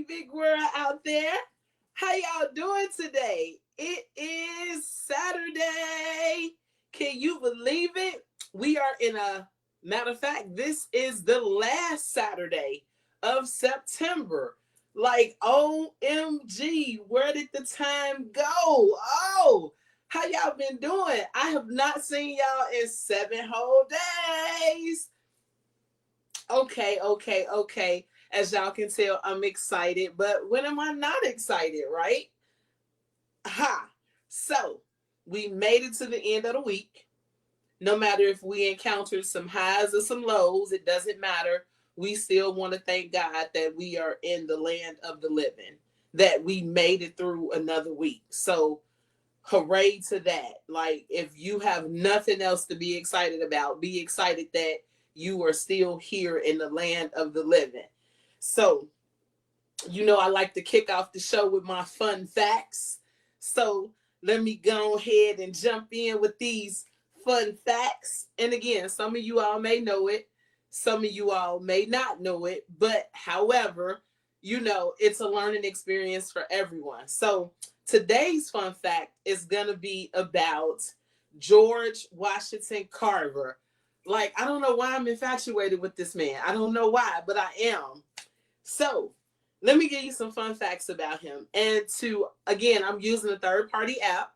big world out there. How y'all doing today? It is Saturday. Can you believe it? We are in a matter of fact, this is the last Saturday of September. Like, OMG, where did the time go? Oh, how y'all been doing? I have not seen y'all in 7 whole days. Okay. As y'all can tell, I'm excited, but when am I not excited, right? Ha! So, we made it to the end of the week. No matter if we encountered some highs or some lows, it doesn't matter. We still want to thank God that we are in the land of the living, that we made it through another week. So, hooray to that. Like, if you have nothing else to be excited about, be excited that you are still here in the land of the living. So, I like to kick off the show with my fun facts. So, let me go ahead and jump in with these fun facts. And again, some of you all may know it, some of you all may not know it, but however, it's a learning experience for everyone. So, today's fun fact is going to be about George Washington Carver. Like, I don't know why I'm infatuated with this man. I don't know why, but I am. So, let me give you some fun facts about him. And again, I'm using a third party app.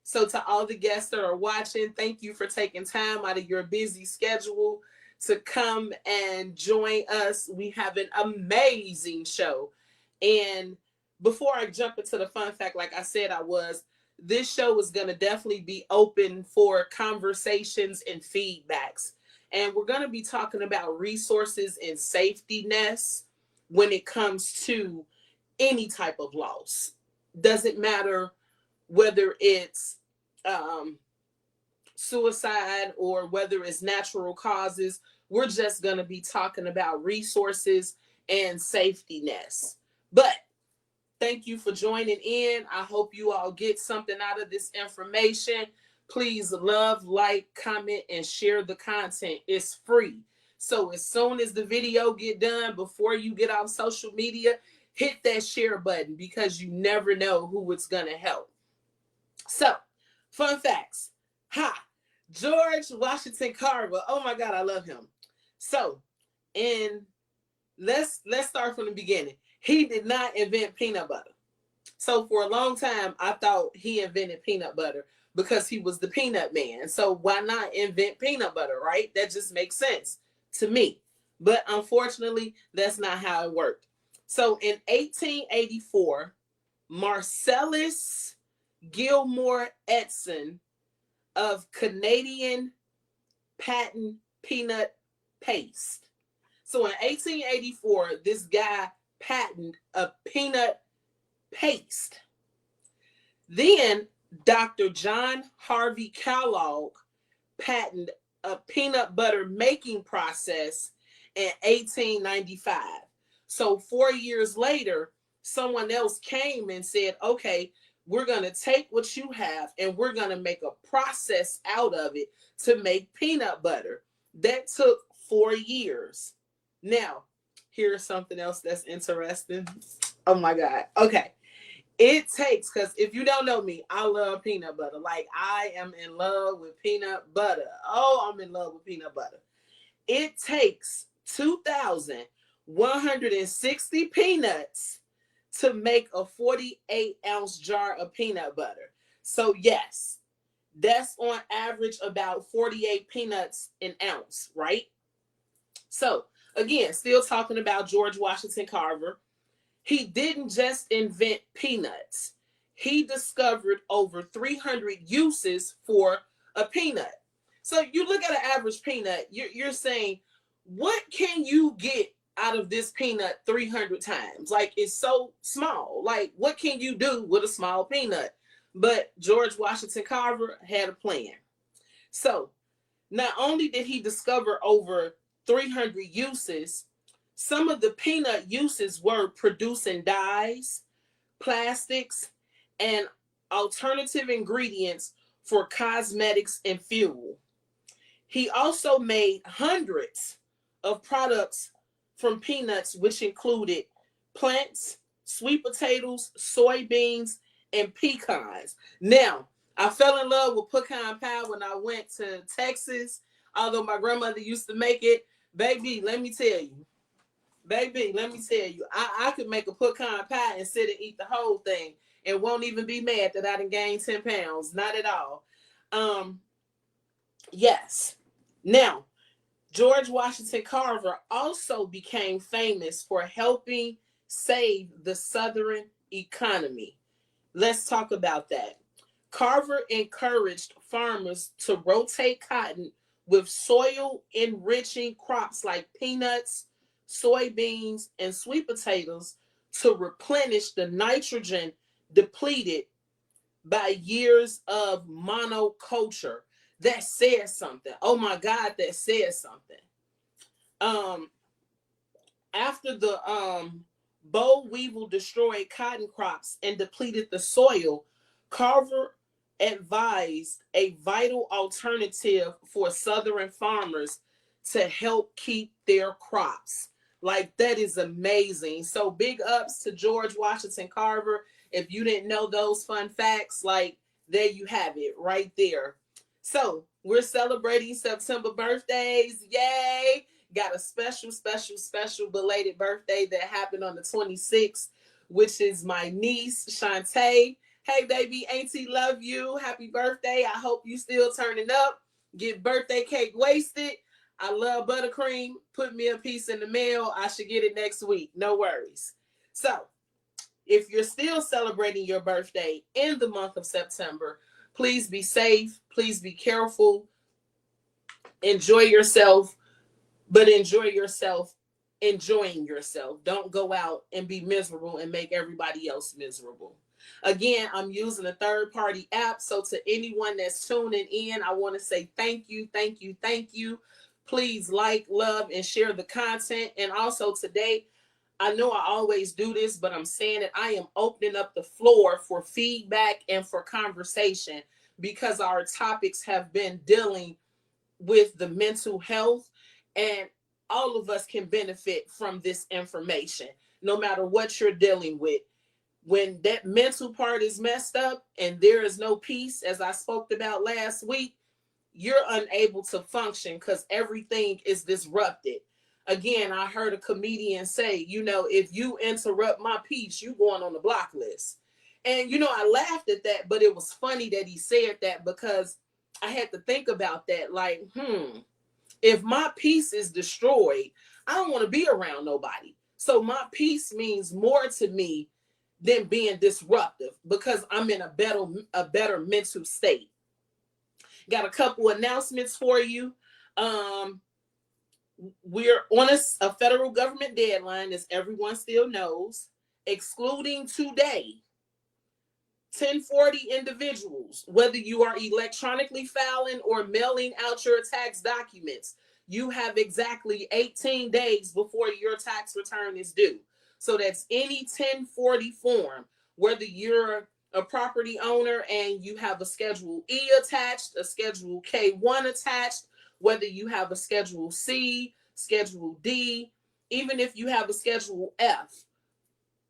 So, to all the guests that are watching, thank you for taking time out of your busy schedule to come and join us. We have an amazing show. And before I jump into the fun fact, like I said, this show is going to definitely be open for conversations and feedbacks. And we're going to be talking about resources and safety nets when it comes to any type of loss. Doesn't matter whether it's suicide or whether it's natural causes. We're just going to be talking about resources and safety nets. But thank you for joining in. I hope you all get something out of this information. Please love, like, comment, and share the content. It's free. So as soon as the video get done, before you get off social media, hit that share button because you never know who it's going to help. So, fun facts. George Washington Carver. Oh my God, I love him. So, let's start from the beginning. He did not invent peanut butter. So for a long time, I thought he invented peanut butter because he was the peanut man. So why not invent peanut butter, right? That just makes sense to me. But unfortunately, that's not how it worked. So in 1884, Marcellus Gilmore Edson of Canadian Patent Peanut Paste. So in 1884, this guy patented a peanut paste. Then Dr. John Harvey Kellogg patented a peanut butter making process in 1895. So 4 years later, someone else came and said, okay, we're going to take what you have and we're going to make a process out of it to make peanut butter. That took 4 years. Now, here's something else that's interesting. Oh my God. Okay. It takes, because if you don't know me, I love peanut butter. Like, I am in love with peanut butter. Oh, I'm in love with peanut butter. It takes 2,160 peanuts to make a 48-ounce jar of peanut butter. So yes, that's on average about 48 peanuts an ounce, right? So again, still talking about George Washington Carver. He didn't just invent peanuts. He discovered over 300 uses for a peanut. So you look at an average peanut, you're saying, what can you get out of this peanut 300 times? Like, it's so small. Like, what can you do with a small peanut? But George Washington Carver had a plan. So not only did he discover over 300 uses, some of the peanut uses were producing dyes, plastics, and alternative ingredients for cosmetics and fuel. He also made hundreds of products from peanuts, which included plants, sweet potatoes, soybeans, and pecans. Now, I fell in love with pecan pie when I went to Texas, although my grandmother used to make it. Baby, let me tell you. Baby, let me tell you, I could make a pecan pie and sit and eat the whole thing and won't even be mad that I done gained 10 pounds. Not at all. Um, yes. Now, George Washington Carver also became famous for helping save the Southern economy. Let's talk about that. Carver encouraged farmers to rotate cotton with soil enriching crops like peanuts, soybeans, and sweet potatoes to replenish the nitrogen depleted by years of monoculture. That says something. Oh my God, that says something. Um, After the boll weevil destroyed cotton crops and depleted the soil, Carver advised a vital alternative for Southern farmers to help keep their crops. Like, that is amazing. So big ups to George Washington Carver. If you didn't know those fun facts, like, there you have it right there. So we're celebrating September birthdays. Yay! Got a special belated birthday that happened on the 26th, which is my niece, Shantae. Hey, baby, auntie, love you. Happy birthday. I hope you still turning up. Get birthday cake wasted. I love buttercream. Put me a piece in the mail. I should get it next week. No worries. So, if you're still celebrating your birthday in the month of September, please be safe. Please be careful. Enjoy yourself. But enjoy yourself enjoying yourself. Don't go out and be miserable and make everybody else miserable. Again, I'm using a third-party app. So to anyone that's tuning in, I want to say thank you, thank you, thank you. Please like, love, and share the content. And also today, I know I always do this, but I'm saying it. I am opening up the floor for feedback and for conversation because our topics have been dealing with the mental health, and all of us can benefit from this information, no matter what you're dealing with. When that mental part is messed up and there is no peace, as I spoke about last week, you're unable to function because everything is disrupted. Again, I heard a comedian say, if you interrupt my peace, you going on the block list. And, I laughed at that, but it was funny that he said that because I had to think about that. Like, if my peace is destroyed, I don't want to be around nobody. So my peace means more to me than being disruptive because I'm in a better mental state. Got a couple announcements for you. We're on a federal government deadline, as everyone still knows, excluding today. 1040 individuals, whether you are electronically filing or mailing out your tax documents, you have exactly 18 days before your tax return is due. So that's any 1040 form, whether you're a property owner and you have a Schedule E attached, a Schedule K1 attached, whether you have a Schedule C, Schedule D, even if you have a Schedule F,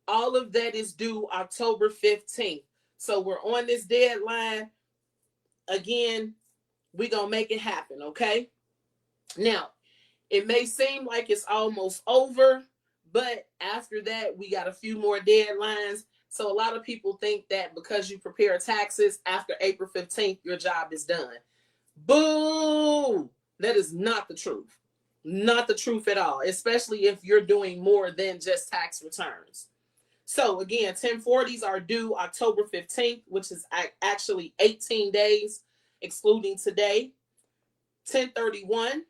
all of that is due October 15th. So we're on this deadline. Again, we're going to make it happen, okay? Now, it may seem like it's almost over, but after that, we got a few more deadlines. So a lot of people think that because you prepare taxes after April 15th, your job is done. Boo! That is not the truth. Not the truth at all, especially if you're doing more than just tax returns. So again, 1040s are due October 15th, which is actually 18 days, excluding today. 1031,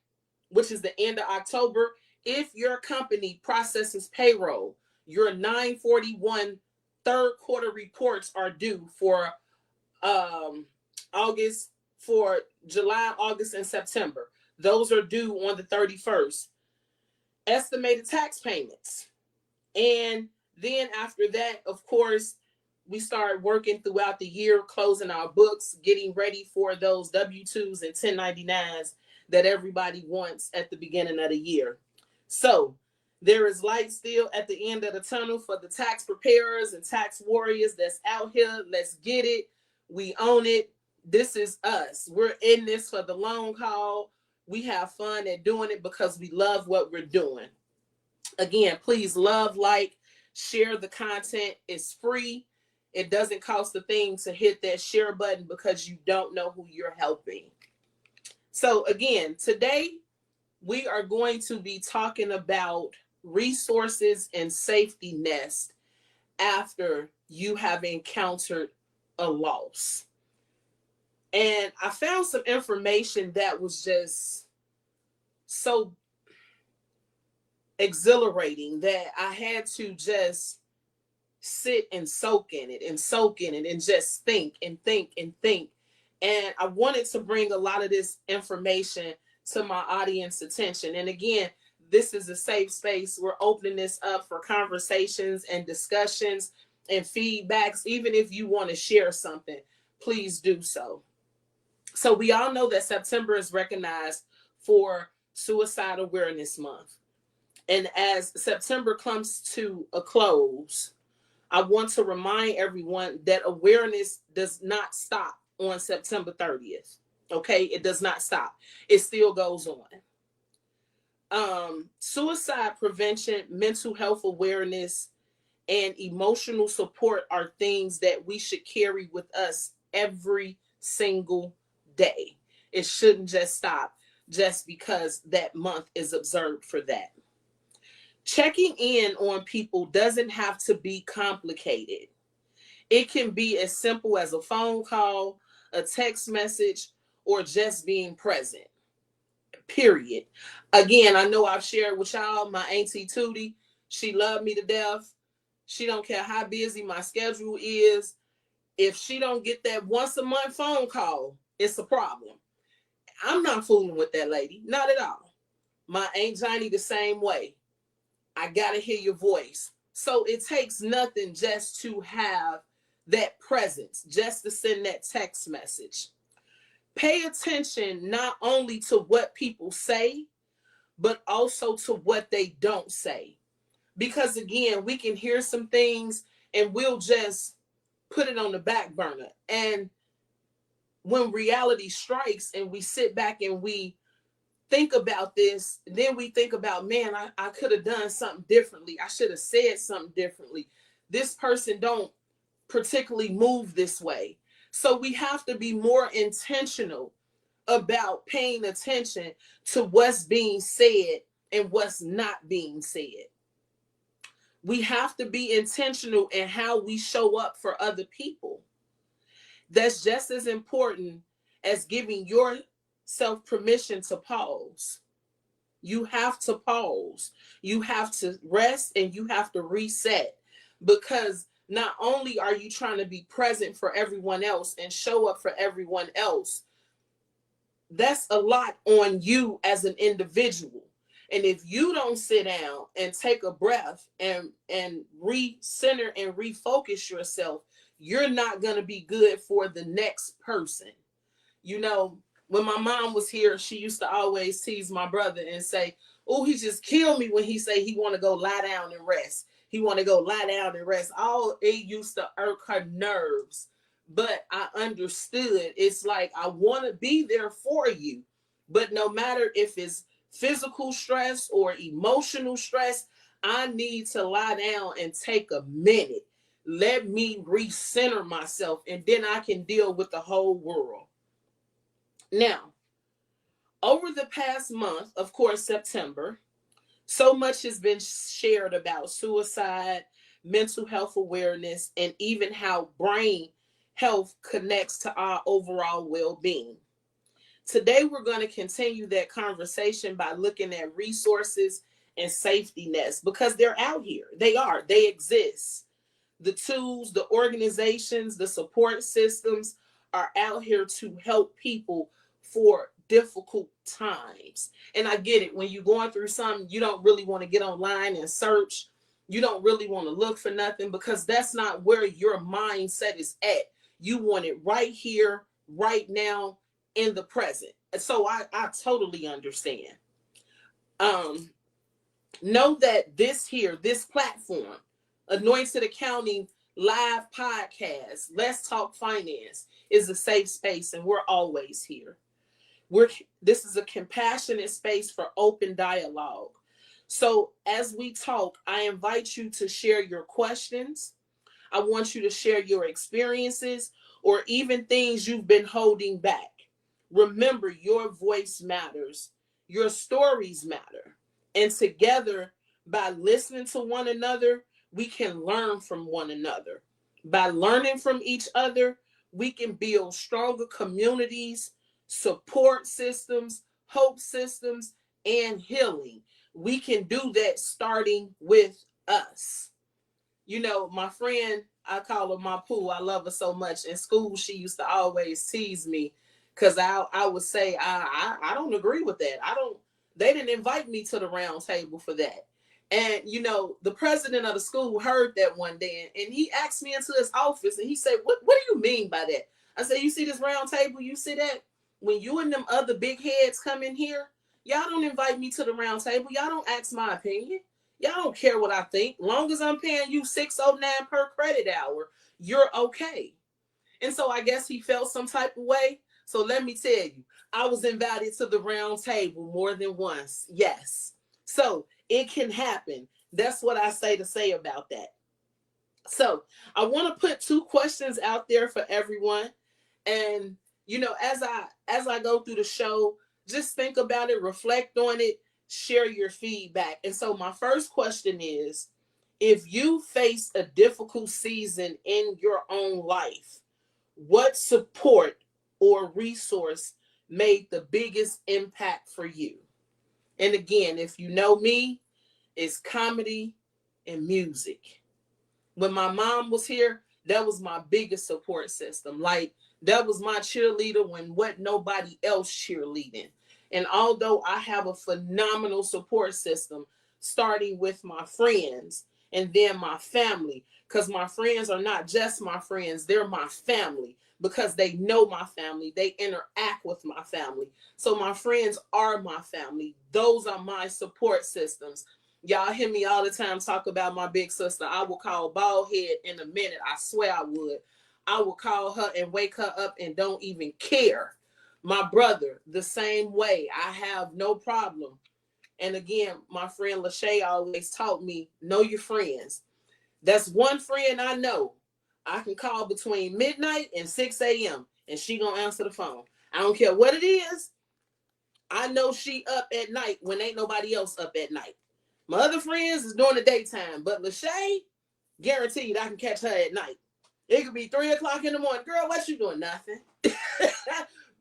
which is the end of October. If your company processes payroll, your 941 third quarter reports are due for July, August, and September. Those are due on the 31st. Estimated tax payments. And then after that, of course, we start working throughout the year, closing our books, getting ready for those W-2s and 1099s that everybody wants at the beginning of the year. So There is light still at the end of the tunnel for the tax preparers and tax warriors that's out here. Let's get it. We own it. This is us. We're in this for the long haul. We have fun at doing it because we love what we're doing. Again, please love, like, share the content. It's free. It doesn't cost a thing to hit that share button because you don't know who you're helping. So again, today we are going to be talking about resources and safety nest after you have encountered a loss. And I found some information that was just so exhilarating that I had to just sit and soak in it and just think and think and think. And I wanted to bring a lot of this information to my audience attention. And again, this is a safe space. We're opening this up for conversations and discussions and feedbacks. Even if you want to share something, please do so. So we all know that September is recognized for Suicide Awareness Month. And as September comes to a close, I want to remind everyone that awareness does not stop on September 30th. Okay, it does not stop. It still goes on. Suicide prevention, mental health awareness, and emotional support are things that we should carry with us every single day. It shouldn't just stop just because that month is observed for that. Checking in on people doesn't have to be complicated. It can be as simple as a phone call, a text message, or just being present. Period. Again, I know I've shared with y'all my auntie Tootie. She loved me to death. She don't care how busy my schedule is. If she don't get that once a month phone call, it's a problem. I'm not fooling with that lady. Not at all. My Aunt Johnny the same way. I got to hear your voice. So it takes nothing just to have that presence, just to send that text message. Pay attention not only to what people say, but also to what they don't say. Because again, we can hear some things and we'll just put it on the back burner. And when reality strikes and we sit back and we think about this, then we think about, man, I could have done something differently. I should have said something differently. This person don't particularly move this way. So we have to be more intentional about paying attention to what's being said and what's not being said. We have to be intentional in how we show up for other people. That's just as important as giving yourself permission to pause. You have to pause. You have to rest and you have to reset, because not only are you trying to be present for everyone else and show up for everyone else, that's a lot on you as an individual. And if you don't sit down and take a breath and recenter and refocus yourself, you're not going to be good for the next person. You know, when my mom was here, she used to always tease my brother and say, oh, he just killed me when he say he want to go lie down and rest. He want to go lie down and rest. All it used to irk her nerves. But I understood. It's like, I want to be there for you. But no matter if it's physical stress or emotional stress, I need to lie down and take a minute. Let me recenter myself, and then I can deal with the whole world. Now, over the past month, of course, September, so much has been shared about suicide, mental health awareness, and even how brain health connects to our overall well-being. Today, we're going to continue that conversation by looking at resources and safety nets, because they're out here. They exist. The tools, the organizations, the support systems are out here to help people for difficult times. And I get it. When you're going through something, you don't really want to get online and search. You don't really want to look for nothing, because that's not where your mindset is at. You want it right here, right now, in the present. And so I totally understand. know that this platform, Anointed Accounting Live Podcast, Let's Talk Finance, is a safe space, and we're always here. This is a compassionate space for open dialogue. So as we talk, I invite you to share your questions. I want you to share your experiences or even things you've been holding back. Remember, your voice matters. Your stories matter. And together, by listening to one another, we can learn from one another. By learning from each other, we can build stronger communities, support systems, hope systems, and healing. We can do that starting with us. You know, my friend, I call her my poo. I love her so much. In school, she used to always tease me because I would say, I don't agree with that. They didn't invite me to the round table for that. And, you know, the president of the school heard that one day and he asked me into his office and he said, what do you mean by that? I said, you see this round table? You see that? When you and them other big heads come in here, y'all don't invite me to the round table. Y'all don't ask my opinion. Y'all don't care what I think. Long as I'm paying you $6.09 per credit hour, you're okay. And so I guess he felt some type of way. So let me tell you, I was invited to the round table more than once. Yes. So it can happen. That's what I say about that. So I want to put two questions out there for everyone. And, you know, as I go through the show, just think about it, reflect on it, share your feedback. And so my first question is, if you face a difficult season in your own life, what support or resource made the biggest impact for you? And again, if you know me, it's comedy and music. When my mom was here, that was my biggest support system. Like, that was my cheerleader when what nobody else cheerleading. And although I have a phenomenal support system, starting with my friends and then my family, because my friends are not just my friends, they're my family because they know my family, they interact with my family. So my friends are my family. Those are my support systems. Y'all hear me all the time talk about my big sister. I will call bald head in a minute. I swear I would. I will call her and wake her up and don't even care. My brother, the same way. I have no problem. And again, my friend Lachey always taught me, know your friends. That's one friend I know. I can call between midnight and 6 a.m. and she gonna answer the phone. I don't care what it is. I know she up at night when ain't nobody else up at night. My other friends is during the daytime, but Lachey, guaranteed I can catch her at night. It could be 3 o'clock in the morning. Girl, what you doing? Nothing.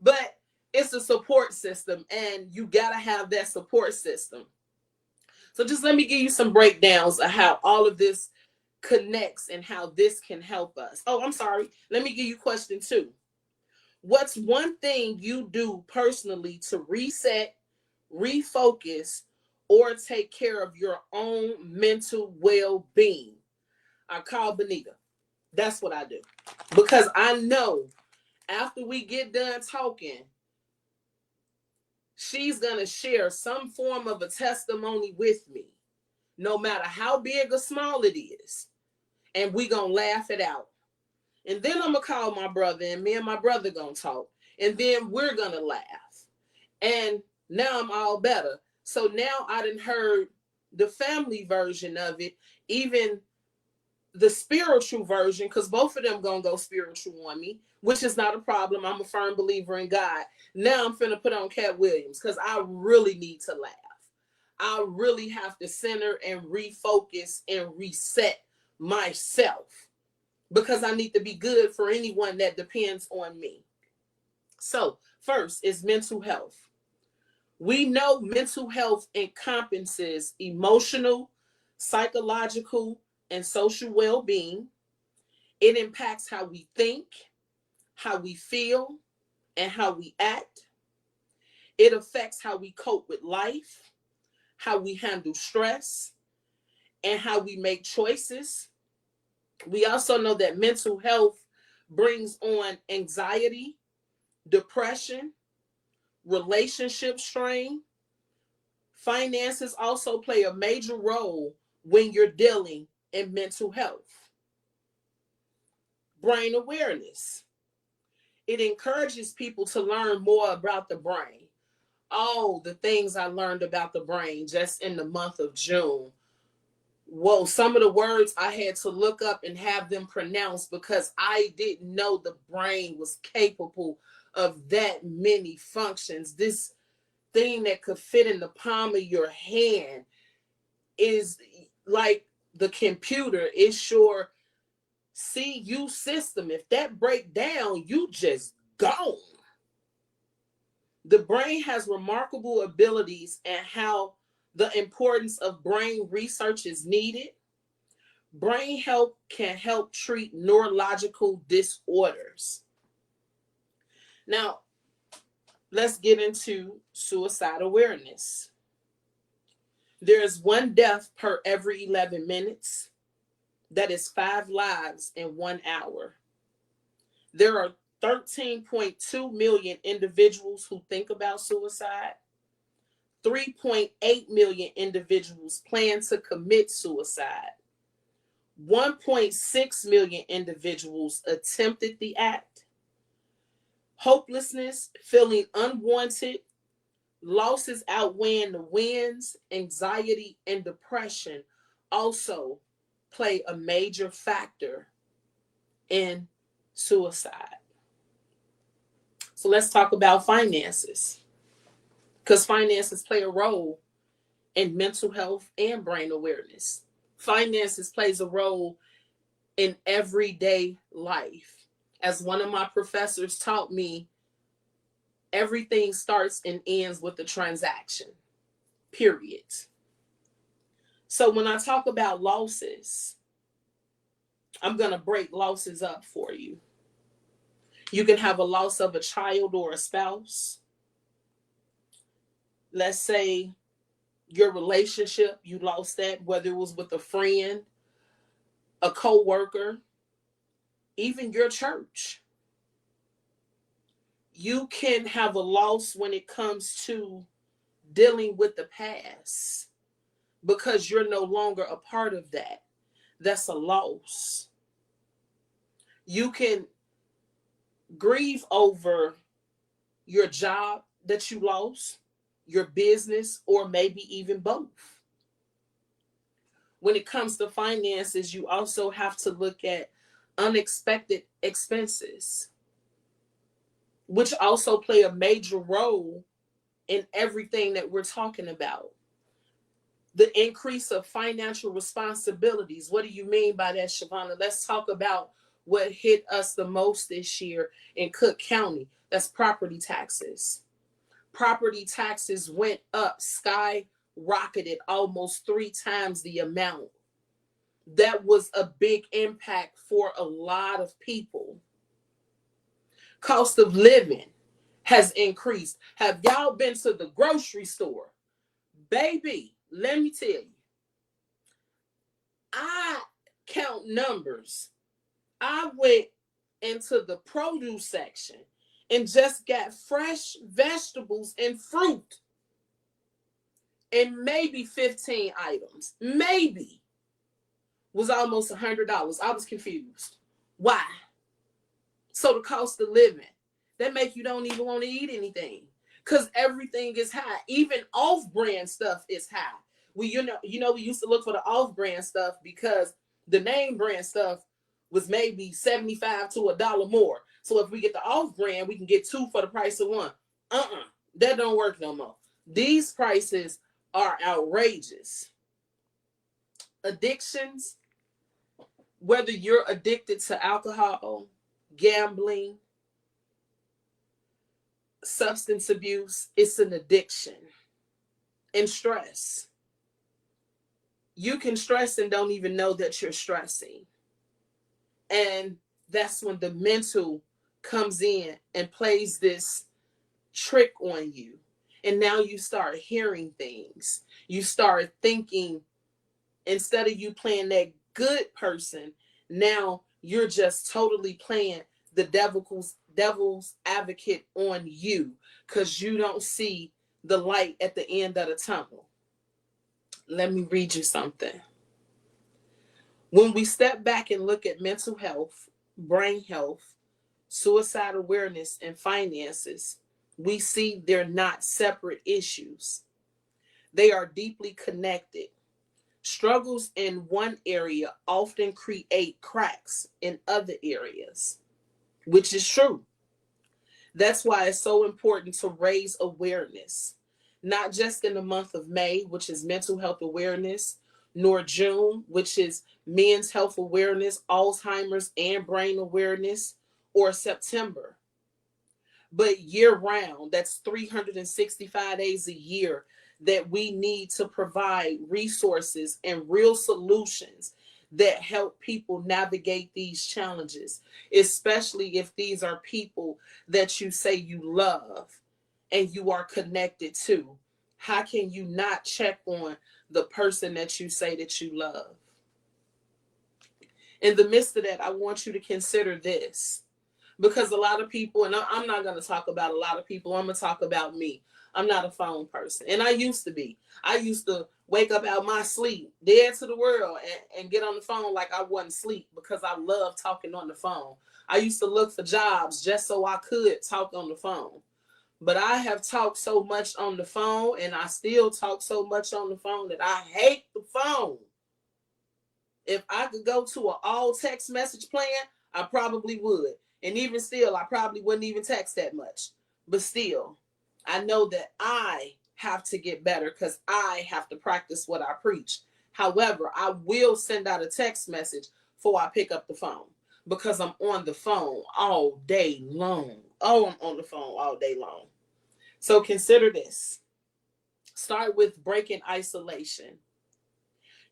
But it's a support system, and you got to have that support system. So just let me give you some breakdowns of how all of this connects and how this can help us. Oh, I'm sorry. Let me give you question 2. What's one thing you do personally to reset, refocus, or take care of your own mental well-being? I call Benita. That's what I do. Because I know after we get done talking, she's going to share some form of a testimony with me, no matter how big or small it is. And we going to laugh it out. And then I'm going to call my brother, and me and my brother going to talk. And then we're going to laugh. And now I'm all better. So now I done heard the family version of it, even the spiritual version, because both of them gonna go spiritual on me, which is not a problem. I'm a firm believer in God. Now I'm finna put on Cat Williams because I really need to laugh. I really have to center and refocus and reset myself because I need to be good for anyone that depends on me. So first is mental health. We know mental health encompasses emotional, psychological, and social well-being. It impacts how we think, how we feel, and how we act. It affects how we cope with life, how we handle stress, and how we make choices. We also know that mental health brings on anxiety, depression, relationship strain, Finances also play a major role when you're dealing in mental health. Brain awareness. It encourages people to learn more about the brain. Oh, the things I learned about the brain just in the month of June. Whoa, some of the words I had to look up and have them pronounced because I didn't know the brain was capable of that many functions. This thing that could fit in the palm of your hand is like the computer. It's your CU system. If that break down, you just gone. The brain has remarkable abilities, and how the importance of brain research is needed. Brain health can help treat neurological disorders. Now, let's get into suicide awareness. There is one death per every 11 minutes. That is 5 lives in 1 hour. There are 13.2 million individuals who think about suicide. 3.8 million individuals plan to commit suicide. 1.6 million individuals attempted the act. Hopelessness, feeling unwanted, losses outweighing the wins, anxiety, and depression also play a major factor in suicide. So let's talk about finances, because finances play a role in mental health and brain awareness. Finances plays a role in everyday life. As one of my professors taught me, everything starts and ends with a transaction, period. So when I talk about losses, I'm going to break losses up for you. You can have a loss of a child or a spouse. Let's say your relationship, you lost that, whether it was with a friend, a co-worker, even your church. You can have a loss when it comes to dealing with the past because you're no longer a part of that. That's a loss. You can grieve over your job that you lost, your business, or maybe even both. When it comes to finances, you also have to look at unexpected expenses, which also play a major role in everything that we're talking about. The increase of financial responsibilities. What do you mean by that, Shavonna? Let's talk about what hit us the most this year in Cook County. That's property taxes. Property taxes went up, skyrocketed almost 3 times the amount. That was a big impact for a lot of people. Cost of living has increased. Have y'all been to the grocery store? Baby, let me tell you, I count numbers. I went into the produce section and just got fresh vegetables and fruit and maybe 15 items. Maybe was almost $100. I was confused. Why? So the cost of living, that make you don't even want to eat anything because everything is high. Even off-brand stuff is high. We we used to look for the off-brand stuff because the name brand stuff was maybe 75 to $1 more. So if we get the off-brand, we can get 2 for the price of 1. That don't work no more. These prices are outrageous. Addictions, whether you're addicted to alcohol, gambling, substance abuse, it's an addiction. And stress. You can stress and don't even know that you're stressing. And that's when the mental comes in and plays this trick on you. And now you start hearing things. You start thinking, instead of you playing that good person, now you're just totally playing the devil's advocate on you because you don't see the light at the end of the tunnel. Let me read you something. When we step back and look at mental health, brain health, suicide awareness, and finances, we see they're not separate issues. They are deeply connected. Struggles in one area often create cracks in other areas, which is true. That's why it's so important to raise awareness, not just in the month of May, which is mental health awareness, nor June, which is men's health awareness, Alzheimer's and brain awareness, or September, but year round. That's 365 days a year that we need to provide resources and real solutions that help people navigate these challenges, especially if these are people that you say you love and you are connected to. How can you not check on the person that you say that you love? In the midst of that, I want you to consider this, because a lot of people, and I'm not going to talk about a lot of people, I'm going to talk about me. I'm not a phone person, and I used to be. I used to wake up out my sleep, dead to the world, and get on the phone like I wasn't asleep, because I love talking on the phone. I used to look for jobs just so I could talk on the phone. But I have talked so much on the phone, and I still talk so much on the phone, that I hate the phone. If I could go to an all text message plan, I probably would. And even still, I probably wouldn't even text that much. But still, I know that I have to get better, because I have to practice what I preach. However, I will send out a text message before I pick up the phone, because I'm on the phone all day long. Oh, I'm on the phone all day long. So consider this. Start with breaking isolation.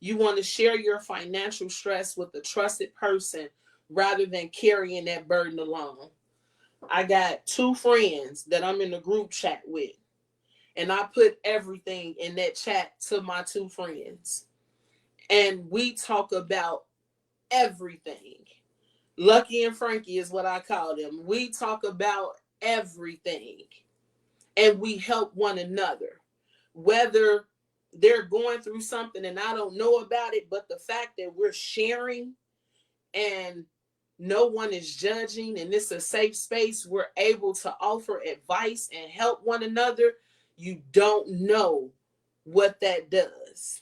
You want to share your financial stress with a trusted person rather than carrying that burden alone. I got 2 friends that I'm in a group chat with, and I put everything in that chat to my 2 friends. And we talk about everything. Lucky and Frankie is what I call them. We talk about everything, and we help one another. Whether they're going through something and I don't know about it, but the fact that we're sharing and no one is judging and it's a safe space, we're able to offer advice and help one another. You don't know what that does.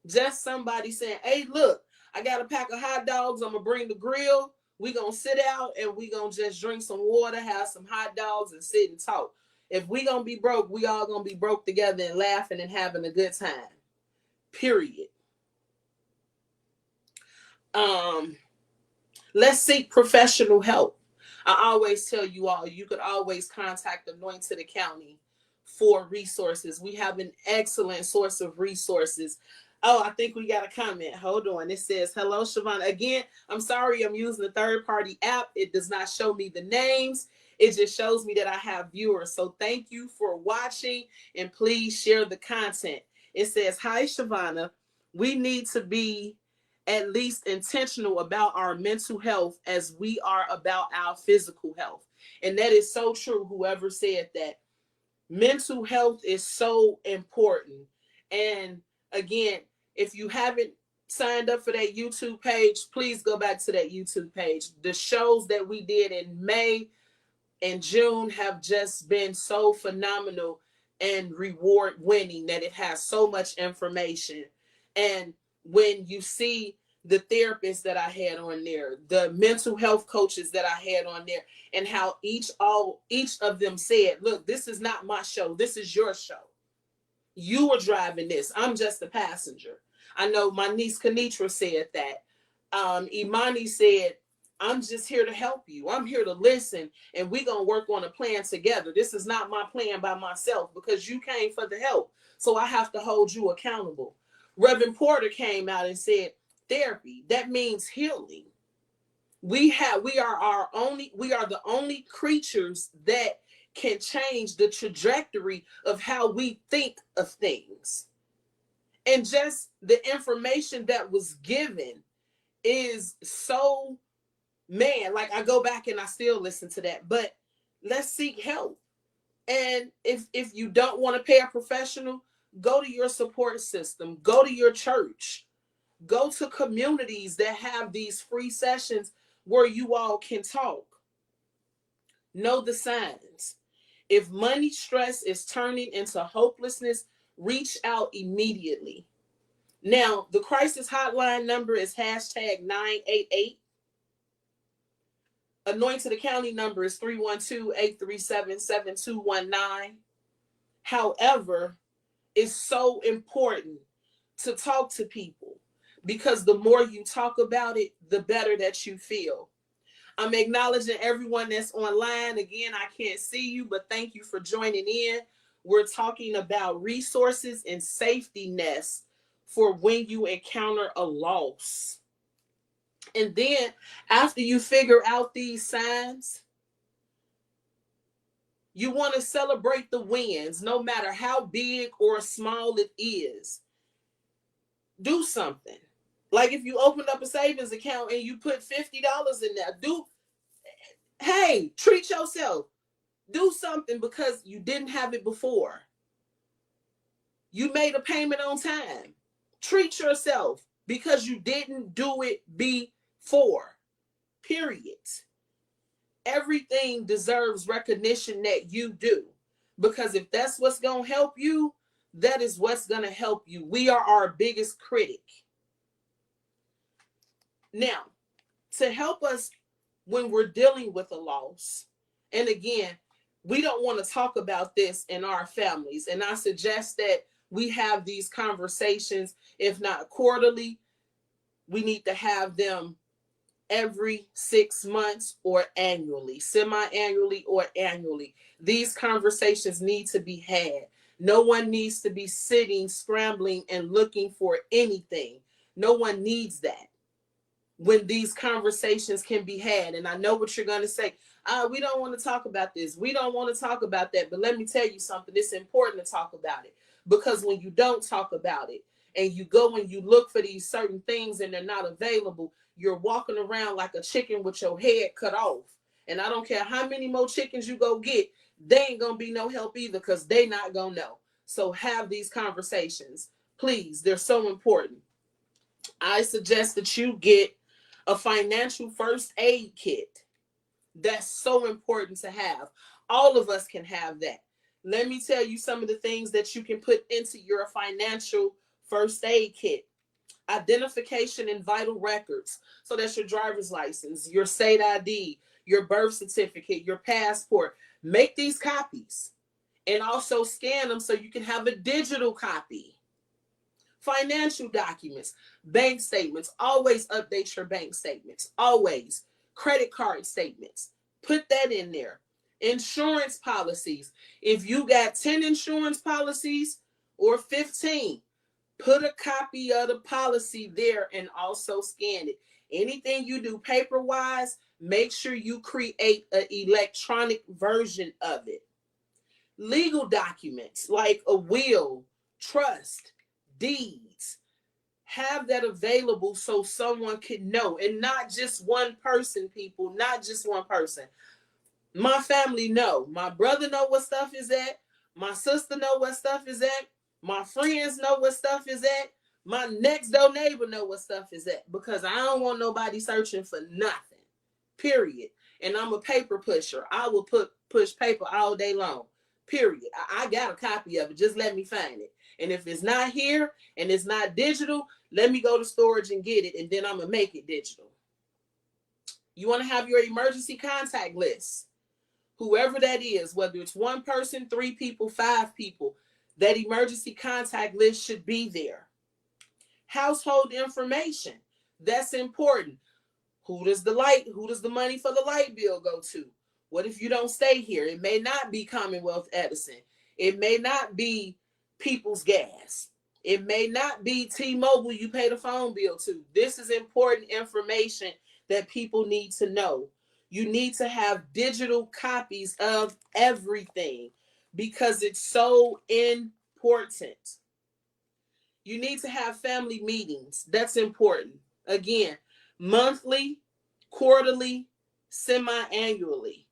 Just somebody saying, hey, look, I got a pack of hot dogs. I'm going to bring the grill. We're going to sit out and we're going to just drink some water, have some hot dogs, and sit and talk. If we going to be broke, we all going to be broke together and laughing and having a good time. Period. Let's seek professional help. I always tell you all, you could always contact Anointed Accounting for resources. We have an excellent source of resources. Oh, I think we got a comment. Hold on. It says, hello, Shavonna. Again, I'm sorry I'm using a third-party app. It does not show me the names. It just shows me that I have viewers. So thank you for watching, and please share the content. It says, hi, Shavonna. We need to be at least intentional about our mental health as we are about our physical health. And that is so true, whoever said that. Mental health is so important. And again, if you haven't signed up for that YouTube page, please go back to that YouTube page. The shows that we did in May and June have just been so phenomenal and reward winning, that it has so much information. And when you see the therapists that I had on there, the mental health coaches that I had on there, and how each of them said, look, this is not my show. This is your show. You are driving this. I'm just a passenger. I know my niece Kenitra said that. Imani said, I'm just here to help you. I'm here to listen, and we're going to work on a plan together. This is not my plan by myself, because you came for the help. So I have to hold you accountable. Reverend Porter came out and said, therapy, that means healing. We are the only creatures that can change the trajectory of how we think of things. And just the information that was given is so, man, like I go back and I still listen to that. But let's seek help. And if you don't want to pay a professional, Go to your support system, go to your church, go to communities that have these free sessions where you all can talk. Know the signs. If money stress is turning into hopelessness, reach out immediately. Now, the crisis hotline number is hashtag 988. Anointed County number is 312-837-7219. However, it's so important to talk to people because the more you talk about it, the better that you feel. I'm acknowledging everyone that's online. Again, I can't see you, but thank you for joining in. We're talking about resources and safety nets for when you encounter a loss. And then after you figure out these signs, you want to celebrate the wins, no matter how big or small it is. Do something. Like if you opened up a savings account and you put $50 in there, treat yourself. Do something because you didn't have it before. You made a payment on time. Treat yourself because you didn't do it before. Period. Everything deserves recognition that you do. Because if that's what's going to help you, that is what's going to help you. We are our biggest critic. Now, to help us when we're dealing with a loss, and again, we don't want to talk about this in our families. And I suggest that we have these conversations, if not quarterly, we need to have them every 6 months or annually, semi-annually or annually. These conversations need to be had. No one needs to be sitting, scrambling, and looking for anything. No one needs that. When these conversations can be had. And I know what you're going to say. We don't want to talk about this. We don't want to talk about that. But let me tell you something. It's important to talk about it. Because when you don't talk about it and you go and you look for these certain things and they're not available, you're walking around like a chicken with your head cut off. And I don't care how many more chickens you go get, they ain't going to be no help either because they not going to know. So have these conversations. Please, they're so important. I suggest that you get a financial first aid kit. That's so important to have. All of us can have that. Let me tell you some of the things that you can put into your financial first aid kit. Identification and vital records. So that's your driver's license, your state ID, your birth certificate, your passport. Make these copies and also scan them so you can have a digital copy. Financial documents, bank statements. Always update your bank statements. Always. Credit card statements. Put that in there. Insurance policies. If you got 10 insurance policies or 15, put a copy of the policy there and also scan it. Anything you do paper-wise, make sure you create an electronic version of it. Legal documents like a will, trust, deeds, have that available so someone can know. And not just one person, people, not just one person. My family know. My brother know what stuff is at. My sister know what stuff is at. My friends know what stuff is at. My next door neighbor know what stuff is at. Because I don't want nobody searching for nothing. Period. And I'm a paper pusher. I will push paper all day long. Period. I got a copy of it. Just let me find it. And if it's not here and it's not digital, let me go to storage and get it. And then I'm going to make it digital. You want to have your emergency contact list. Whoever that is, whether it's one person, 3 people, 5 people, that emergency contact list should be there. Household information. That's important. Who does the money for the light bill go to? What if you don't stay here? It may not be Commonwealth Edison. It may not be People's Gas. It may not be T-Mobile you pay the phone bill to. This is important information that people need to know. You need to have digital copies of everything because it's so important. You need to have family meetings. That's important. Again, monthly, quarterly, semi-annually.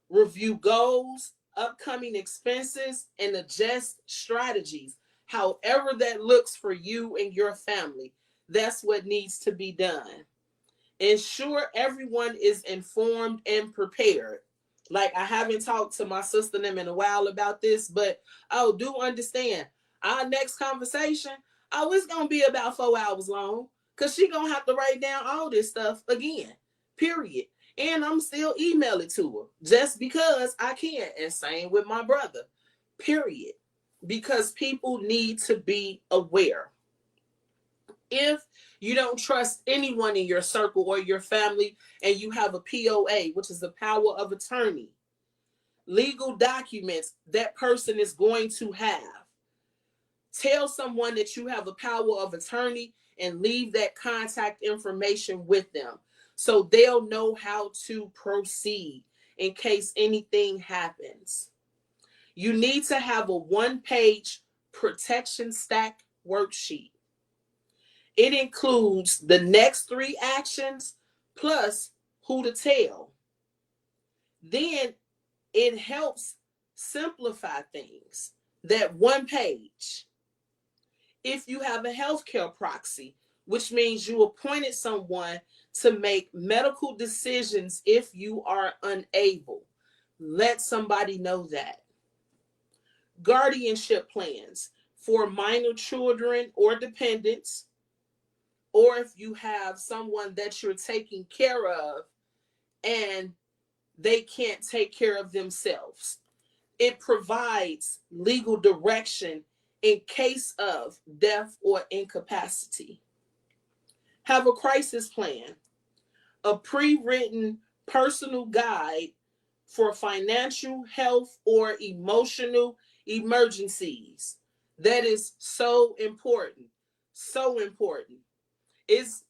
Review goals, upcoming expenses, and adjust strategies. However that looks for you and your family, that's what needs to be done. Ensure everyone is informed and prepared. Like, I haven't talked to my sister and them in a while about this, but do understand our next conversation, it's gonna be about 4 hours long, because she gonna have to write down all this stuff again. Period. And I'm still emailing to her just because I can. And same with my brother. Period. Because people need to be aware. If you don't trust anyone in your circle or your family, and you have a POA, which is the power of attorney, legal documents that person is going to have, tell someone that you have a power of attorney and leave that contact information with them so they'll know how to proceed in case anything happens. You need to have a one-page protection stack worksheet. It includes the next 3 actions plus who to tell. Then it helps simplify things. That one page. If you have a healthcare proxy, which means you appointed someone to make medical decisions if you are unable, let somebody know that. Guardianship plans for minor children or dependents, or if you have someone that you're taking care of and they can't take care of themselves. It provides legal direction in case of death or incapacity. Have a crisis plan, a pre-written personal guide for financial, health, or emotional emergencies. That is so important. So important. It's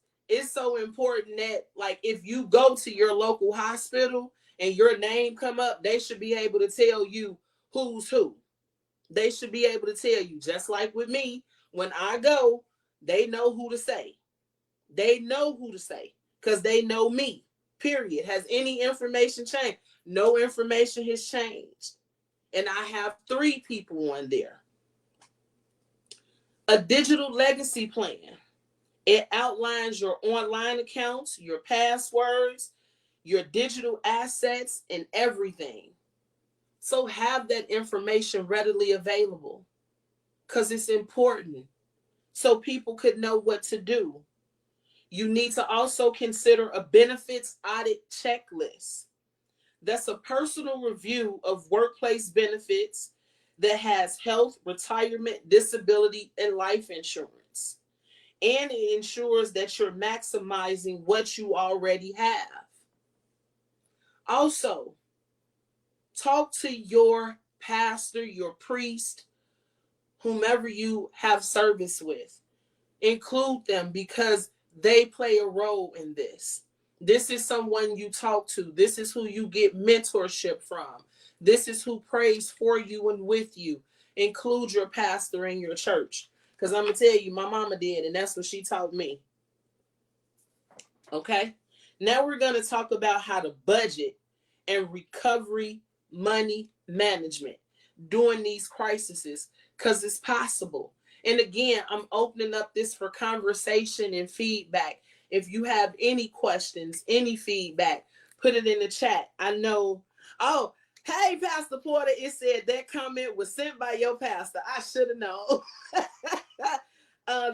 so important that, like, if you go to your local hospital and your name come up, they should be able to tell you who's who. They should be able to tell you, just like with me, when I go, they know who to say. They know who to say because they know me, period. Has any information changed? No information has changed. And I have 3 people on there. A digital legacy plan. It outlines your online accounts, your passwords, your digital assets, and everything. So have that information readily available because it's important so people could know what to do. You need to also consider a benefits audit checklist. That's a personal review of workplace benefits that has health, retirement, disability, and life insurance. And it ensures that you're maximizing what you already have. Also, talk to your pastor, your priest, whomever you have service with. Include them because they play a role in this. This is someone you talk to. This is who you get mentorship from. This is who prays for you and with you. Include your pastor in your church. Because I'm going to tell you, my mama did, and that's what she taught me. Okay? Now we're going to talk about how to budget and recovery money management during these crises, because it's possible. And again, I'm opening up this for conversation and feedback. If you have any questions, any feedback, put it in the chat. I know. Oh, hey, Pastor Porter, it said that comment was sent by your pastor. I should have known.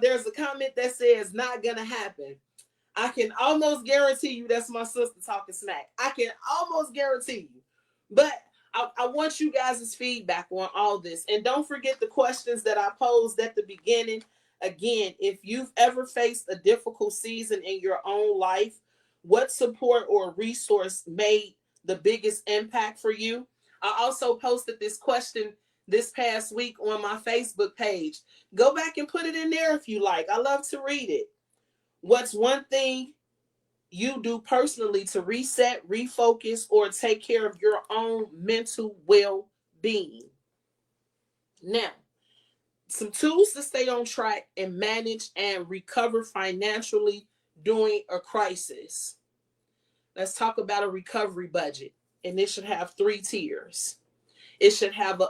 There's a comment that says not gonna happen. I can almost guarantee you that's my sister talking smack. I can almost guarantee you. But I want you guys' feedback on all this. And don't forget the questions that I posed at the beginning. Again, if you've ever faced a difficult season in your own life, what support or resource made the biggest impact for you? I also posted this question this past week on my Facebook page. Go back and put it in there if you like. I love to read it. What's one thing you do personally to reset, refocus, or take care of your own mental well-being? Now, some tools to stay on track and manage and recover financially during a crisis. Let's talk about a recovery budget, and it should have 3 tiers. It should have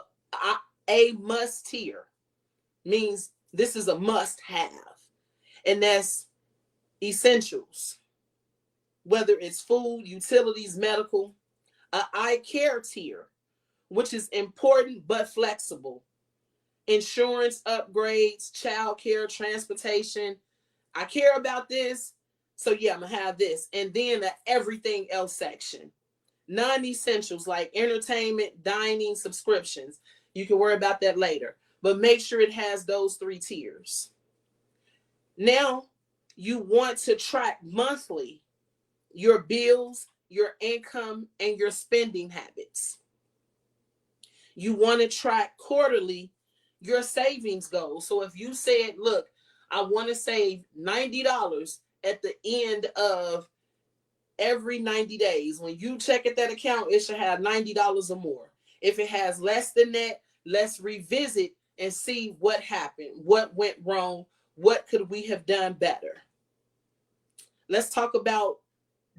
a must tier. means this is a must have. And that's essentials, whether it's food, utilities, medical. Eye care tier, which is important but flexible. Insurance upgrades, childcare, transportation. I care about this, so yeah, I'm gonna have this. And then the everything else section. Non-essentials like entertainment, dining, subscriptions. You can worry about that later, but make sure it has those 3 tiers. Now, you want to track monthly your bills, your income, and your spending habits. You want to track quarterly your savings goals. So if you said, look, I want to save $90 at the end of every 90 days. When you check at that account, it should have $90 or more. If it has less than that, let's revisit and see what happened, what went wrong, what could we have done better. Let's talk about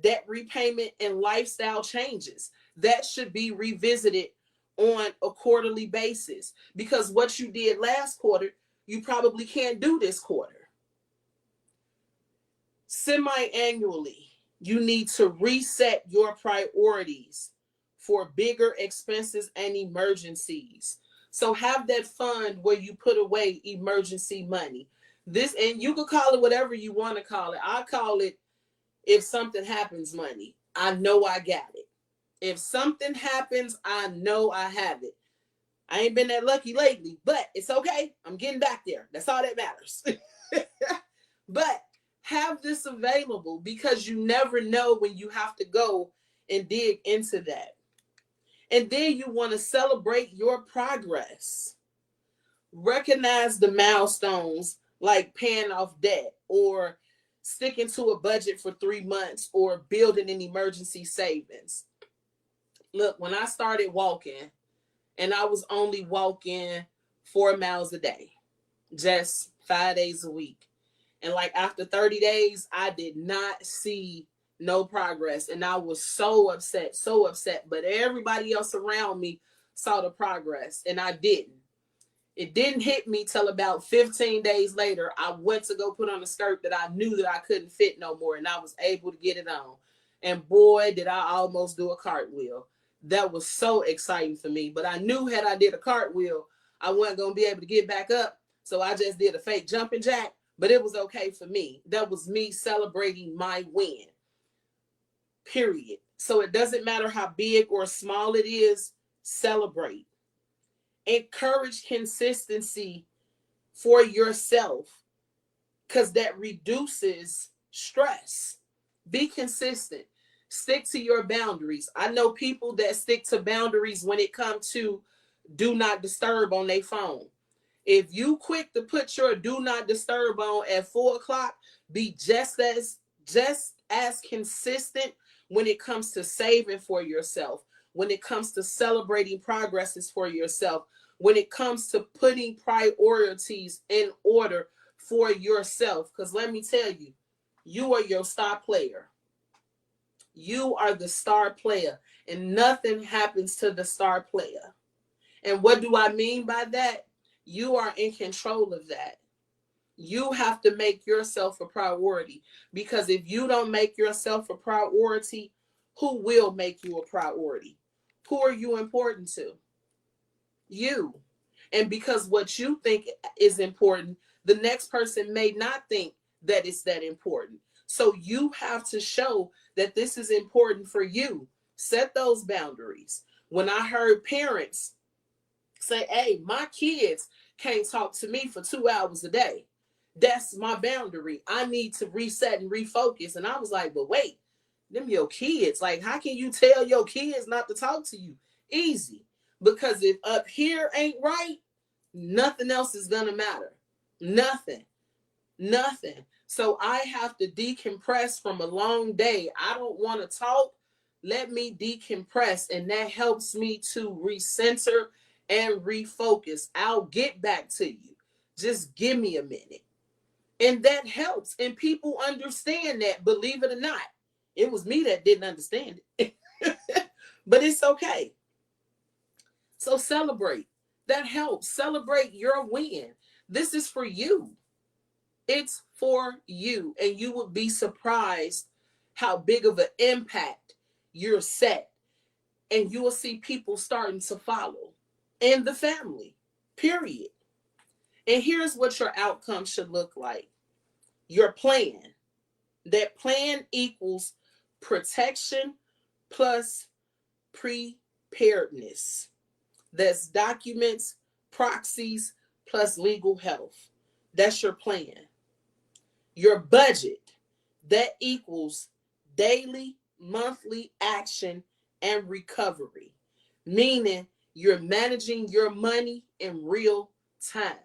debt repayment and lifestyle changes. That should be revisited on a quarterly basis, because what you did last quarter, you probably can't do this quarter. Semi-annually, you need to reset your priorities for bigger expenses and emergencies. So have that fund where you put away emergency money. This, and you could call it whatever you want to call it. I call it, if something happens, money. I know I got it. If something happens, I know I have it. I ain't been that lucky lately, but it's okay. I'm getting back there. That's all that matters. But have this available, because you never know when you have to go and dig into that. And then you want to celebrate your progress. Recognize the milestones, like paying off debt or sticking to a budget for 3 months or building an emergency savings. Look, when I started walking, and I was only walking 4 miles a day, just 5 days a week. And like after 30 days, I did not see no progress. And I was so upset, so upset. But everybody else around me saw the progress, and I didn't. It didn't hit me till about 15 days later. I went to go put on a skirt that I knew that I couldn't fit no more, and I was able to get it on. And boy, did I almost do a cartwheel. That was so exciting for me. But I knew had I did a cartwheel, I wasn't going to be able to get back up. So I just did a fake jumping jack, but it was okay for me. That was me celebrating my win, period. So it doesn't matter how big or small it is, celebrate. Encourage consistency for yourself, because that reduces stress. Be consistent. Stick to your boundaries. I know people that stick to boundaries when it comes to do not disturb on their phone. If you quick to put your do not disturb on at 4 o'clock, be just as consistent when it comes to saving for yourself, when it comes to celebrating progresses for yourself, when it comes to putting priorities in order for yourself. Because let me tell you, you are your star player. You are the star player, and nothing happens to the star player. And what do I mean by that? You are in control of that. You have to make yourself a priority, because if you don't make yourself a priority, who will make you a priority? Who are you important to? You. And because what you think is important, the next person may not think that it's that important. So you have to show that this is important for you. Set those boundaries. When I heard parents say, hey, my kids can't talk to me for 2 hours a day, that's my boundary. I need to reset and refocus. And I was like, but wait, them your kids. Like, how can you tell your kids not to talk to you? Easy. Because if up here ain't right, nothing else is going to matter. Nothing. So I have to decompress from a long day. I don't want to talk. Let me decompress. And that helps me to recenter and refocus. I'll get back to you. Just give me a minute. And that helps. And people understand that, believe it or not. It was me that didn't understand it. But it's okay. So celebrate. That helps. Celebrate your win. This is for you. It's for you. And you would be surprised how big of an impact you're set. And you will see people starting to follow in the family, period. And here's what your outcome should look like. Your plan. That plan equals protection plus preparedness. That's documents, proxies, plus legal health. That's your plan. Your budget. That equals daily, monthly action and recovery. Meaning you're managing your money in real time.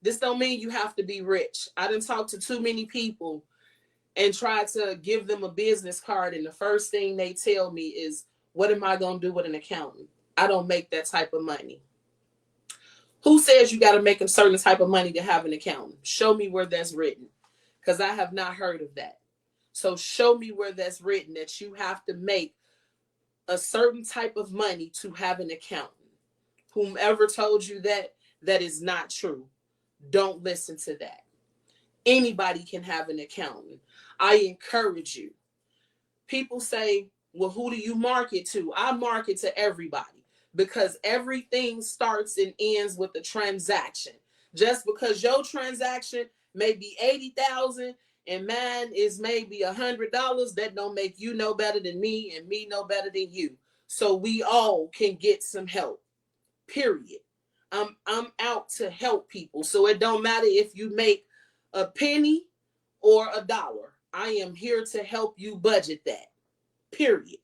This don't mean you have to be rich. I done talked to too many people and try to give them a business card, and the first thing they tell me is, what am I going to do with an accountant? I don't make that type of money. Who says you got to make a certain type of money to have an accountant? Show me where that's written, because I have not heard of that. So show me where that's written that you have to make a certain type of money to have an accountant. Whomever told you that, that is not true. Don't listen to that. Anybody can have an accountant. I encourage you. People say, well, who do you market to? I market to everybody, because everything starts and ends with a transaction. Just because your transaction may be $80,000 and mine is maybe $100, that don't make you no better than me and me no better than you. So we all can get some help, period. I'm out to help people. So it don't matter if you make a penny or a dollar. I am here to help you budget that, period.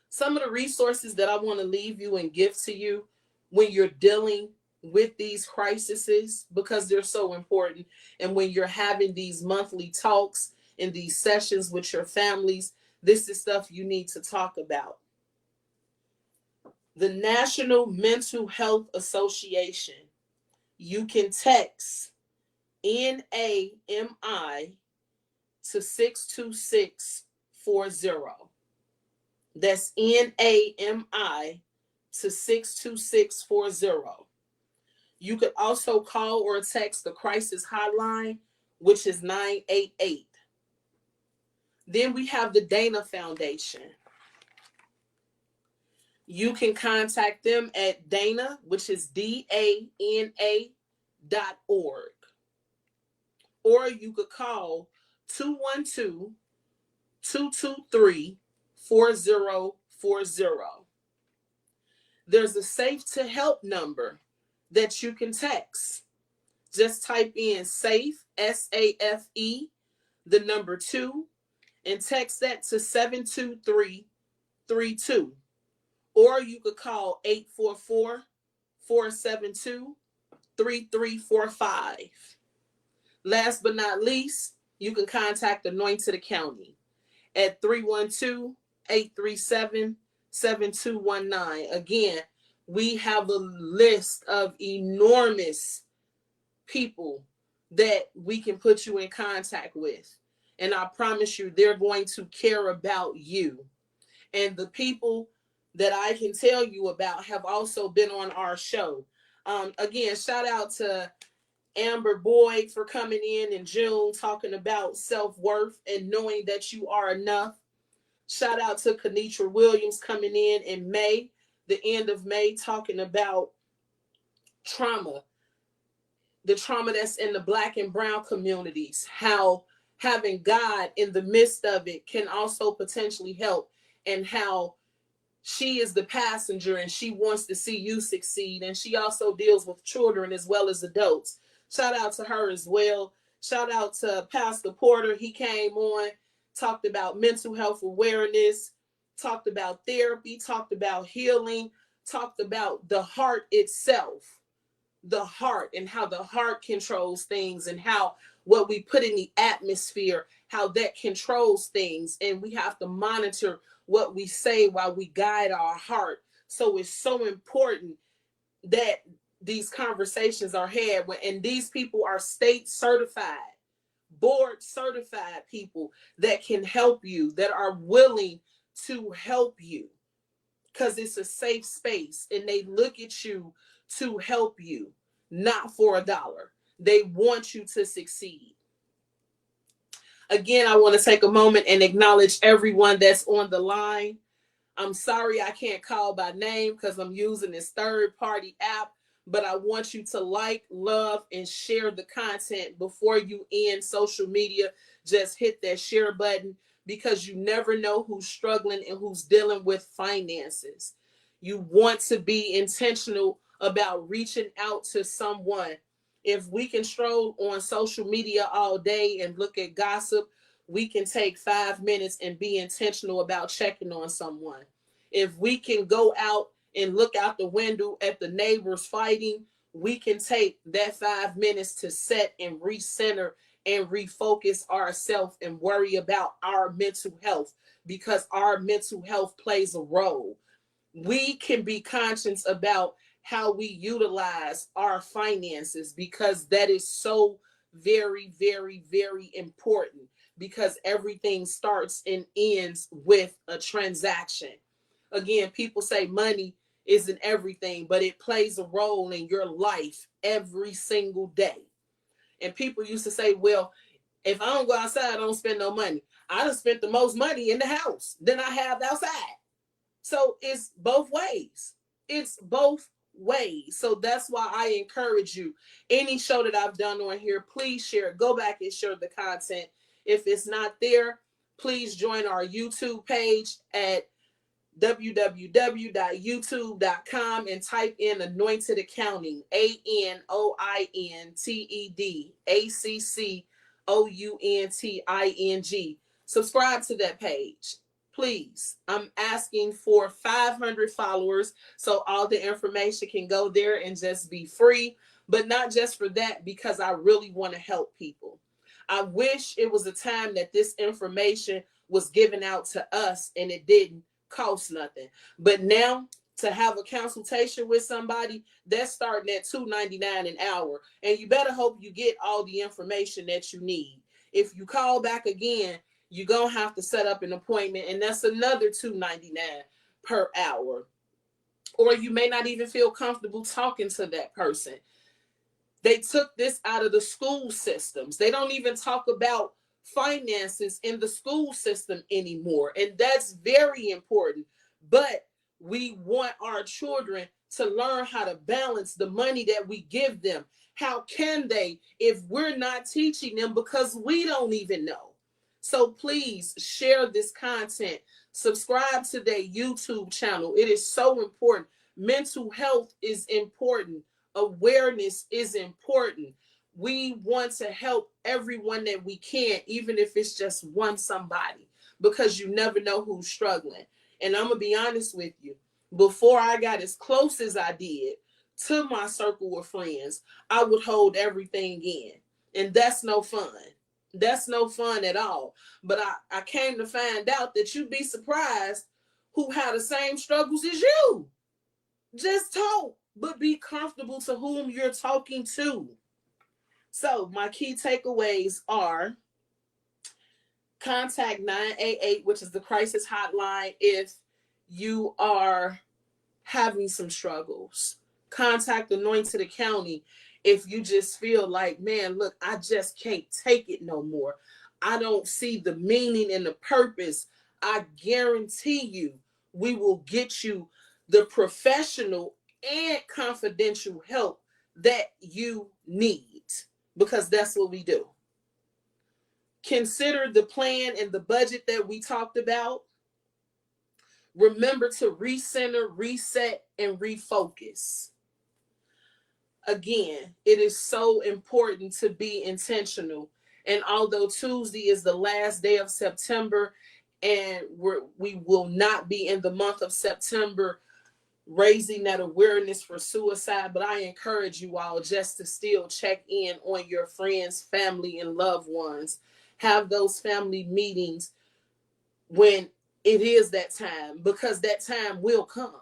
Some of the resources that I want to leave you and give to you when you're dealing with these crises, because they're so important, and when you're having these monthly talks and these sessions with your families, this is stuff you need to talk about. The National Mental Health Association. You can text NAMI to 62640. That's NAMI to 62640. You could also call or text the crisis hotline, which is 988. Then we have the Dana Foundation. You can contact them at Dana, which is DANA.org. Or you could call 212-223-4040. There's a Safe to Help number that you can text. Just type in SAFE, SAFE, the number 2, and text that to 72332. Or you could call 844-472-3345. Last but not least, you can contact Anointed County at 312-837-7219. Again, we have a list of enormous people that we can put you in contact with. And I promise you, they're going to care about you. And the people that I can tell you about have also been on our show. Again, shout out to Amber Boyd for coming in June, talking about self-worth and knowing that you are enough. Shout out to Kenitra Williams coming in May, the end of May, talking about trauma, the trauma that's in the Black and brown communities, how having God in the midst of it can also potentially help, and how she is the passenger and she wants to see you succeed. And she also deals with children as well as adults. Shout out to her as well. Shout out to Pastor Porter. He came on, talked about mental health awareness, talked about therapy, talked about healing, talked about the heart itself, the heart, and how the heart controls things, and how what we put in the atmosphere, how that controls things. And we have to monitor what we say while we guide our heart. So it's so important that these conversations are had, and these people are state certified, board certified people that can help you, that are willing to help you, because it's a safe space and they look at you to help you, not for $1. They want you to succeed. Again, I want to take a moment and acknowledge everyone that's on the line. I'm sorry I can't call by name because I'm using this third-party app, but I want you to like, love, and share the content before you end social media. Just hit that share button because you never know who's struggling and who's dealing with finances. You want to be intentional about reaching out to someone. If we can stroll on social media all day and look at gossip, we can take 5 minutes and be intentional about checking on someone. If we can go out and look out the window at the neighbors fighting, we can take that 5 minutes to set and recenter and refocus ourselves and worry about our mental health, because our mental health plays a role. We can be conscious about how we utilize our finances, because that is so very, very, very important, because everything starts and ends with a transaction. Again, people say money isn't everything, but it plays a role in your life every single day. And people used to say, well, if I don't go outside, I don't spend no money. I done spent the most money in the house than I have outside. So it's both ways. It's both ways. So that's why I encourage you. Any show that I've done on here, please share it. Go back and share the content. If it's not there, please join our YouTube page at www.youtube.com and type in Anointed Accounting, ANOINTEDACCOUNTING. Subscribe to that page, please. I'm asking for 500 followers so all the information can go there and just be free, but not just for that, because I really want to help people. I wish it was a time that this information was given out to us and it didn't cost nothing. But now, to have a consultation with somebody, that's starting at $2.99 an hour. And you better hope you get all the information that you need. If you call back again, you're going to have to set up an appointment, and that's another $2.99 per hour. Or you may not even feel comfortable talking to that person. They took this out of the school systems. They don't even talk about finances in the school system anymore. And that's very important. But we want our children to learn how to balance the money that we give them. How can they if we're not teaching them, because we don't even know? So please share this content. Subscribe to their YouTube channel. It is so important. Mental health is important. Awareness is important. We want to help everyone that we can, even if it's just one somebody, because you never know who's struggling. And I'm going to be honest with you. Before I got as close as I did to my circle of friends, I would hold everything in. And that's no fun. That's no fun at all. But I came to find out that you'd be surprised who had the same struggles as you. Just talk, but be comfortable to whom you're talking to. So my key takeaways are: contact 988, which is the crisis hotline, if you are having some struggles. Contact Anointed Accounting if you just feel like, man, look, I just can't take it no more. I don't see the meaning and the purpose. I guarantee you we will get you the professional and confidential help that you need, because that's what we do. Consider the plan and the budget that we talked about. Remember to recenter, reset, and refocus. Again, it is so important to be intentional. And although Tuesday is the last day of September, and we will not be in the month of September raising that awareness for suicide, but I encourage you all just to still check in on your friends, family, and loved ones. Have those family meetings when it is that time, because that time will come.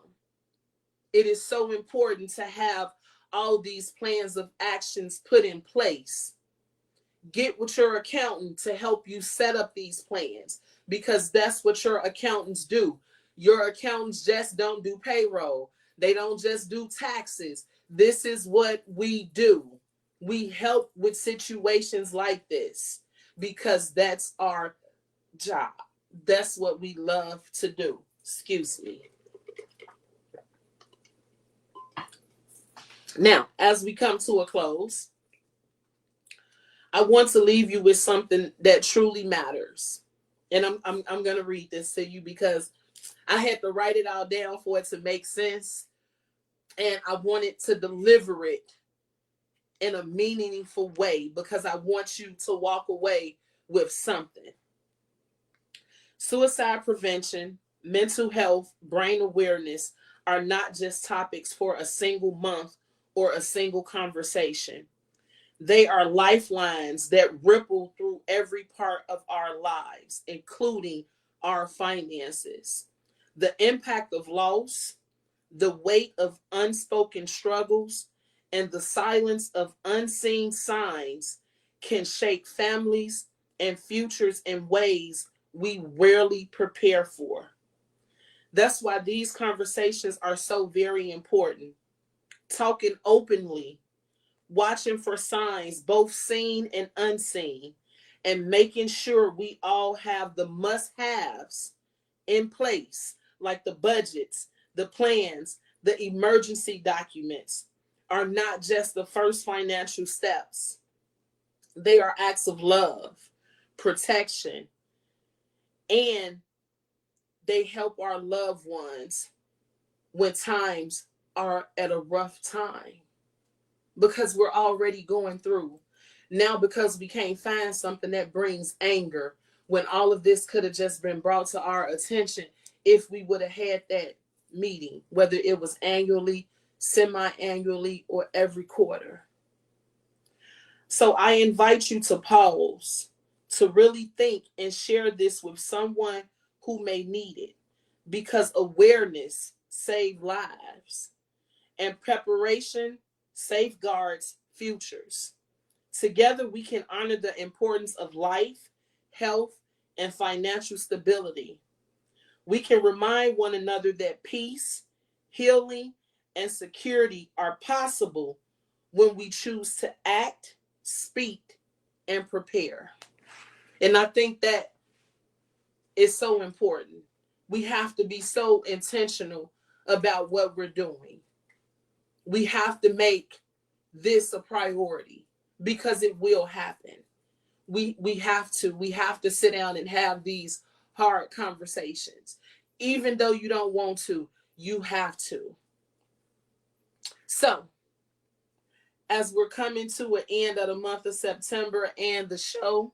It is so important to have all these plans of actions put in place. Get with your accountant to help you set up these plans, because that's what your accountants do. Your accountants just don't do payroll. They don't just do taxes. This is what we do. We help with situations like this because that's our job. That's what we love to do. Excuse me. Now, as we come to a close, I want to leave you with something that truly matters. And I'm going to read this to you because I had to write it all down for it to make sense. And I wanted to deliver it in a meaningful way because I want you to walk away with something. Suicide prevention, mental health, brain awareness are not just topics for a single month or a single conversation. They are lifelines that ripple through every part of our lives, including our finances. The impact of loss, the weight of unspoken struggles, and the silence of unseen signs can shake families and futures in ways we rarely prepare for. That's why these conversations are so very important. Talking openly, watching for signs, both seen and unseen, and making sure we all have the must-haves in place, like the budgets, the plans, the emergency documents, are not just the first financial steps. They are acts of love, protection, and they help our loved ones when times are at a rough time because we're already going through. Now, because we can't find something that brings anger when all of this could have just been brought to our attention if we would have had that meeting, whether it was annually, semi-annually, or every quarter. So I invite you to pause, to really think and share this with someone who may need it, because awareness saves lives and preparation safeguards futures. Together, we can honor the importance of life, health, and financial stability. We can remind one another that peace, healing, and security are possible when we choose to act, speak, and prepare. And I think that is so important. We have to be so intentional about what we're doing. We have to make this a priority because it will happen. We have to sit down and have these hard conversations. Even though you don't want to, you have to. So, as we're coming to an end of the month of September and the show,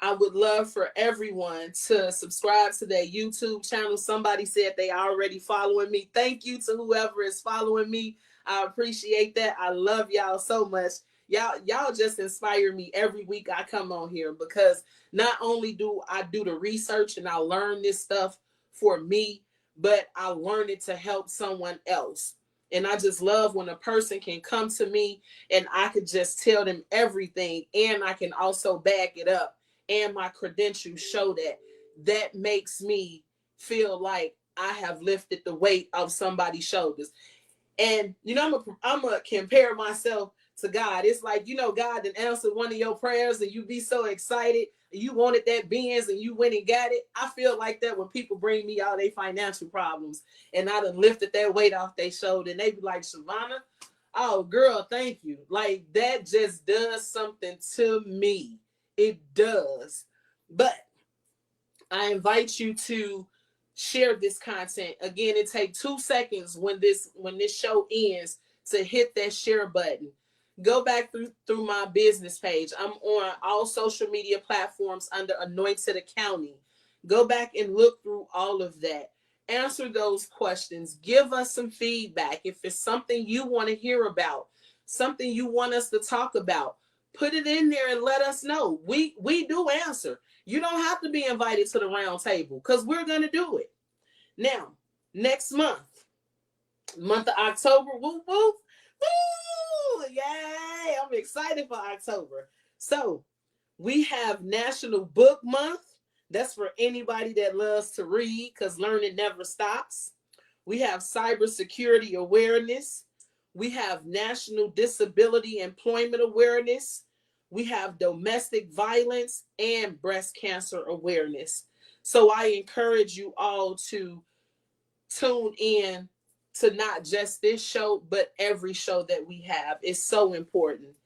I would love for everyone to subscribe to their YouTube channel. Somebody said they already following me. Thank you to whoever is following me. I appreciate that. I love y'all so much. Y'all just inspire me every week I come on here, because not only do I do the research and I learn this stuff for me, but I learn it to help someone else. And I just love when a person can come to me and I could just tell them everything, and I can also back it up, and my credentials show that. That makes me feel like I have lifted the weight of somebody's shoulders. And I'm gonna compare myself to God. It's like, God done answered one of your prayers and you be so excited. You wanted that Benz and you went and got it. I feel like that when people bring me all their financial problems and I done lifted that weight off their shoulder, and they be like, Shavonna, oh girl, thank you. Like, that just does something to me. It does. But I invite you to share this content. Again, it takes 2 seconds when this show ends to hit that share button. Go back through my business page. I'm on all social media platforms under Anointed Accounting. Go back and look through all of that. Answer those questions. Give us some feedback. If it's something you want to hear about, something you want us to talk about, put it in there and let us know. We do answer. You don't have to be invited to the round table because we're going to do it. Now, next month of October, woo, woo, woo, yay, I'm excited for October. So we have National Book Month. That's for anybody that loves to read, because learning never stops. We have cybersecurity awareness. We have National Disability Employment Awareness. We have domestic violence and breast cancer awareness. So I encourage you all to tune in to not just this show, but every show that we have. It's so important.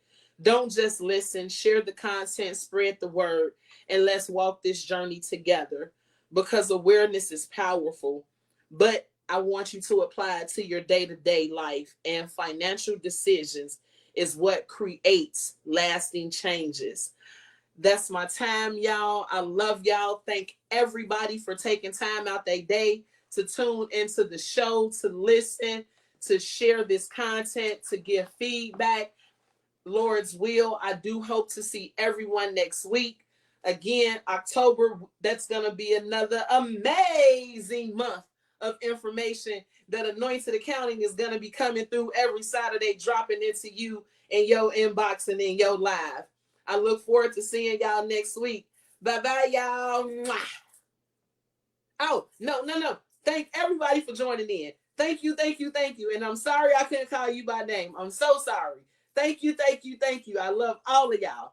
Don't just listen, share the content, spread the word, and let's walk this journey together because awareness is powerful. But I want you to apply it to your day to day life, and financial decisions is what creates lasting changes. That's my time, y'all. I love y'all. Thank everybody for taking time out their day to tune into the show, to listen, to share this content, to give feedback. Lord's will, I do hope to see everyone next week. Again, October, that's going to be another amazing month of information that Anointed Accounting is going to be coming through every Saturday, dropping into you in your inbox and in your live. I look forward to seeing y'all next week. Bye-bye, y'all. Mwah. Oh, no. Thank everybody for joining in. Thank you. And I'm sorry I couldn't call you by name. I'm so sorry. Thank you. I love all of y'all.